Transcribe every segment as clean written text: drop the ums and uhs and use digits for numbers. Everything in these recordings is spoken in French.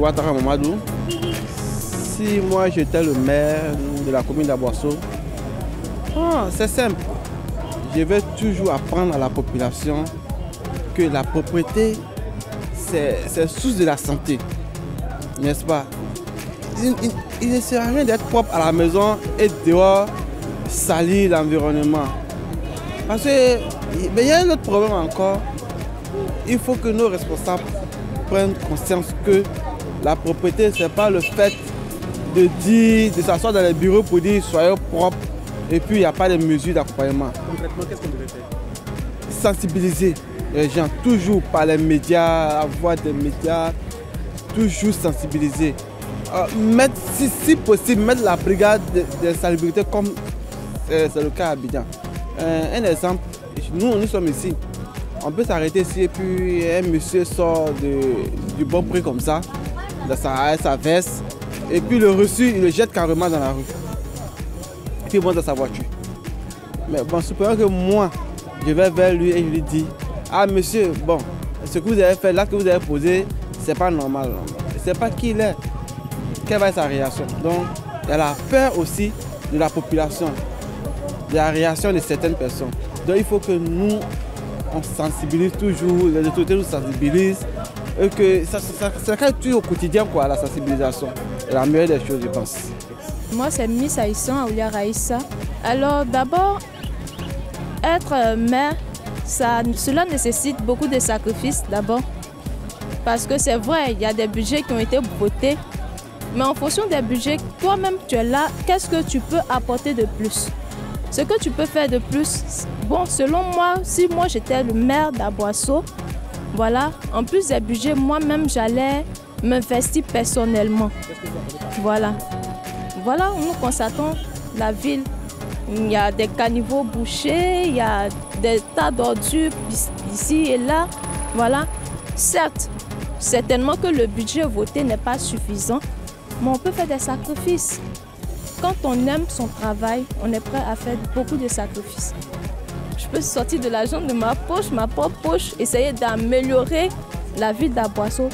Ouattara Mamadou. Si moi j'étais le maire de la commune d'Aboasso, c'est simple. Je vais toujours apprendre à la population que la propreté, c'est source de la santé. N'est-ce pas? Il ne sert à rien d'être propre à la maison et dehors salir l'environnement. Parce qu'il y a un autre problème encore. Il faut que nos responsables prennent conscience que la propreté, ce n'est pas le fait de s'asseoir dans les bureaux pour dire soyez propres et puis il n'y a pas de mesures d'accompagnement. Concrètement, qu'est-ce qu'on devrait faire? Sensibiliser les gens, toujours par les médias, avoir des médias, toujours sensibiliser. Mettre, si possible, mettre la brigade de salubrité comme c'est le cas à Abidjan. Un exemple, nous sommes ici. On peut s'arrêter ici et puis un monsieur sort du bon prix comme ça, dans sa veste, et puis le reçu, il le jette carrément dans la rue. Et puis il monte dans sa voiture. Mais bon, supposons que moi, je vais vers lui et je lui dis, ah monsieur, bon, ce que vous avez fait, là que vous avez posé, c'est pas normal. C'est pas qui il est. Quelle va être sa réaction? Donc, il y a la peur aussi de la population, de la réaction de certaines personnes. Donc, il faut que nous, on sensibilise toujours, les autorités nous sensibilisent, et que ça crée toujours au quotidien, quoi, la sensibilisation. C'est la meilleure des choses, je pense. Moi, c'est Miss Aïssan Aoulia Raïssa. Alors, d'abord, être maire, cela nécessite beaucoup de sacrifices, d'abord. Parce que c'est vrai, il y a des budgets qui ont été votés. Mais en fonction des budgets, toi-même tu es là, qu'est-ce que tu peux apporter de plus? Ce que tu peux faire de plus, bon, selon moi, si moi j'étais le maire d'Aboasso, voilà, en plus des budgets, moi-même j'allais m'investir personnellement. Voilà. Voilà où nous constatons la ville. Il y a des caniveaux bouchés, il y a des tas d'ordures ici et là. Voilà. Certes, certainement que le budget voté n'est pas suffisant, mais on peut faire des sacrifices. Quand on aime son travail, on est prêt à faire beaucoup de sacrifices. Je peux sortir de l'argent de ma propre poche, essayer d'améliorer la ville d'Aboasso.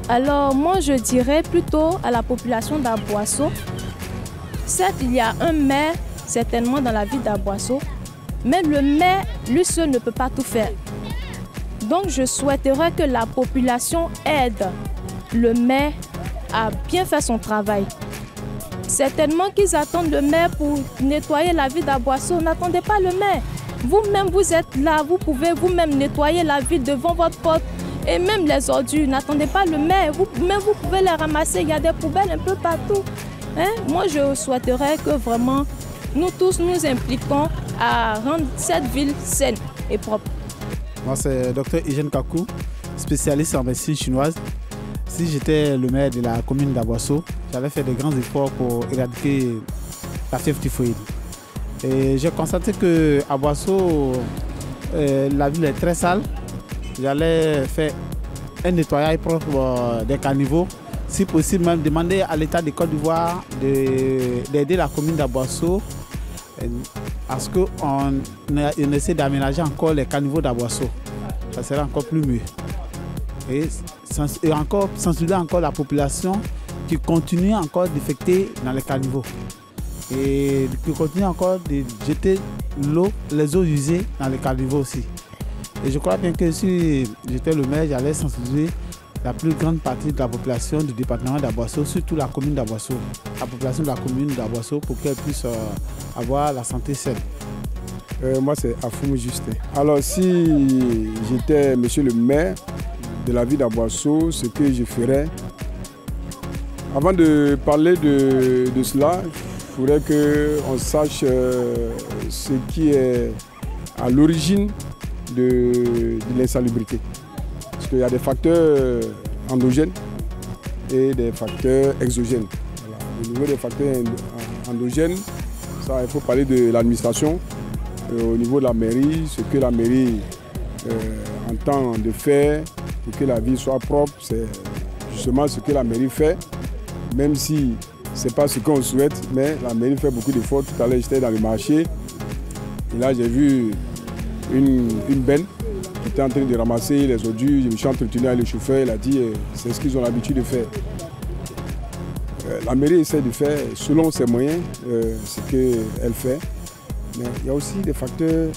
Alors moi, je dirais plutôt à la population d'Aboasso, certes, il y a un maire certainement dans la ville d'Aboasso, mais le maire, lui seul, ne peut pas tout faire. Donc je souhaiterais que la population aide le maire à bien faire son travail. Certainement qu'ils attendent le maire pour nettoyer la ville d'Aboasso. N'attendez pas le maire. Vous-même, vous êtes là, vous pouvez vous-même nettoyer la ville devant votre porte. Et même les ordures, n'attendez pas le maire. Vous-même, vous pouvez les ramasser. Il y a des poubelles un peu partout. Moi, je souhaiterais que vraiment, nous tous nous impliquons à rendre cette ville saine et propre. Moi, c'est Dr Hygiène Kakou, spécialiste en médecine chinoise. Si j'étais le maire de la commune d'Aboasso, j'avais fait de grands efforts pour éradiquer la fièvre typhoïde. Et j'ai constaté qu'à Aboasso, la ville est très sale. J'allais faire un nettoyage propre des caniveaux. Si possible, même demander à l'État de Côte d'Ivoire d'aider la commune d'Aboasso à ce qu'on essaie d'aménager encore les caniveaux d'Aboasso. Ça serait encore plus mieux. Et encore sensibiliser encore la population qui continue encore d'infecter dans les caniveaux et qui continue encore de jeter les eaux usées dans les caniveaux aussi. Et je crois bien que si j'étais le maire, j'allais sensibiliser la plus grande partie de la population du département d'Aboasso, surtout la commune d'Aboasso, la population de la commune d'Aboasso, pour qu'elle puisse avoir la santé saine. Moi, c'est Afoum Justin. Alors, si j'étais monsieur le maire de la ville d'Aboasso, ce que je ferais, avant de parler de cela, il faudrait qu'on sache ce qui est à l'origine de l'insalubrité. Parce qu'il y a des facteurs endogènes et des facteurs exogènes. Voilà. Au niveau des facteurs endogènes, ça, il faut parler de l'administration. Au niveau de la mairie, ce que la mairie entend de faire pour que la ville soit propre, c'est justement ce que la mairie fait, même si ce n'est pas ce qu'on souhaite, mais la mairie fait beaucoup d'efforts. Tout à l'heure, j'étais dans le marché et là, j'ai vu une benne qui était en train de ramasser les ordures. Je me suis entretenu avec le chauffeur, il a dit c'est ce qu'ils ont l'habitude de faire. la mairie essaie de faire selon ses moyens ce qu'elle fait. Mais il y a aussi des facteurs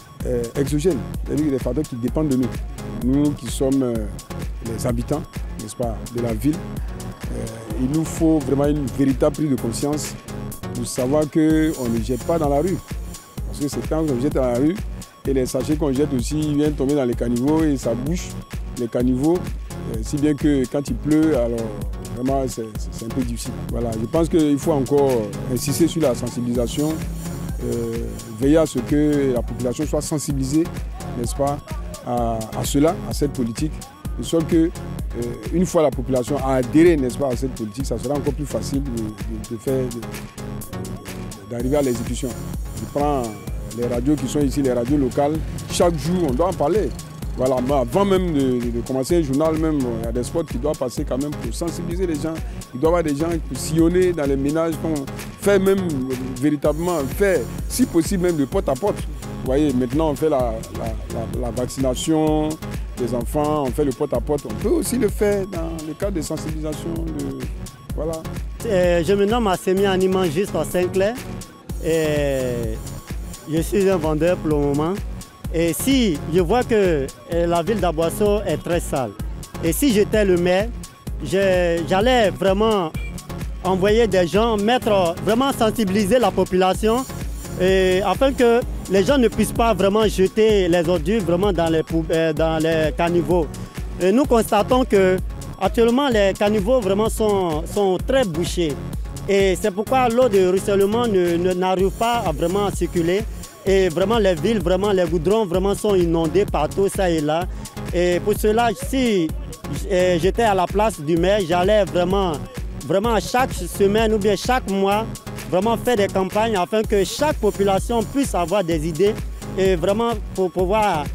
exogènes, c'est-à-dire des facteurs qui dépendent de nous. Nous qui sommes les habitants, n'est-ce pas, de la ville, il nous faut vraiment une véritable prise de conscience pour savoir qu'on ne jette pas dans la rue. Parce que c'est quand on jette dans la rue, et les sachets qu'on jette aussi viennent tomber dans les caniveaux et ça bouche les caniveaux. Si bien que quand il pleut, alors vraiment c'est un peu difficile. Voilà, je pense qu'il faut encore insister sur la sensibilisation, veiller à ce que la population soit sensibilisée, n'est-ce pas, à cela, à cette politique, de sorte que une fois la population a adhéré, n'est-ce pas, à cette politique, ça sera encore plus facile d'arriver à l'exécution. Je prends les radios qui sont ici, les radios locales, chaque jour on doit en parler. Voilà, mais avant même de commencer un journal, même, il y a des spots qui doivent passer quand même pour sensibiliser les gens. Il doit y avoir des gens pour sillonner dans les ménages, qu'on fait même véritablement, fait si possible même de porte à porte. Vous voyez, maintenant on fait la vaccination des enfants, on fait le porte à porte. On peut aussi le faire dans le cadre de sensibilisation. Voilà. Je me nomme Assemi Animan Juste à Saint-Clair. Je suis un vendeur pour le moment. Et si je vois que la ville d'Aboisseau est très sale, et si j'étais le maire, j'allais vraiment envoyer des gens, vraiment sensibiliser la population, afin que les gens ne puissent pas vraiment jeter les ordures vraiment dans les caniveaux. Et nous constatons que actuellement les caniveaux vraiment sont très bouchés. Et c'est pourquoi l'eau de ruissellement n'arrive pas à vraiment circuler. Et vraiment les villes, vraiment les goudrons vraiment sont inondés partout, ça et là. Et pour cela, si j'étais à la place du maire, j'allais vraiment chaque semaine ou bien chaque mois, vraiment faire des campagnes afin que chaque population puisse avoir des idées et vraiment pour pouvoir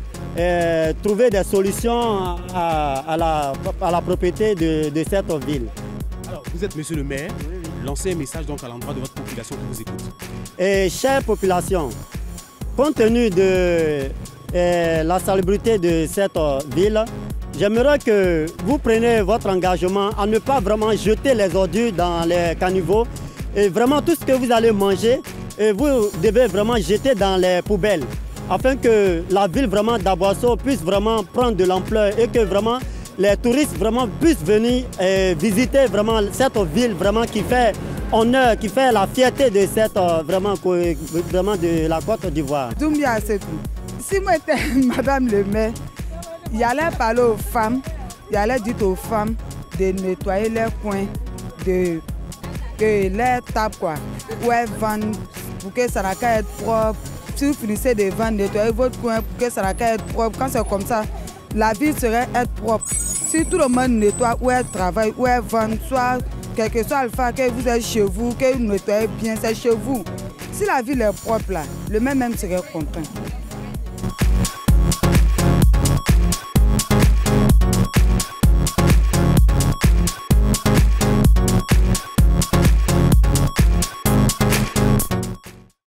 trouver des solutions à la propriété de cette ville. Alors, vous êtes monsieur le maire, lancez un message donc à l'endroit de votre population qui vous écoute. Et chère population, compte tenu de la salubrité de cette ville, j'aimerais que vous preniez votre engagement à ne pas vraiment jeter les ordures dans les caniveaux. Et vraiment tout ce que vous allez manger, vous devez vraiment jeter dans les poubelles. Afin que la ville vraiment d'Aboisseau puisse vraiment prendre de l'ampleur et que vraiment les touristes vraiment puissent venir visiter vraiment cette ville vraiment qui fait honneur, qui fait la fierté de cette vraiment de la Côte d'Ivoire. Doumbia Sekou. Si moi j'étais madame le maire, il allait parler aux femmes, il allait dire aux femmes de nettoyer leurs coins, que les tables quoi, où elles vendent pour que ça soit propre. Si vous finissez de vendre, nettoyez votre coin pour que ça soit propre. Quand c'est comme ça, la ville serait être propre. Si tout le monde nettoie où elle travaille, où elle vend, soit quel que soit le fait que vous êtes chez vous, que vous nettoyez bien, c'est chez vous. Si la ville est propre là, le maire même serait content.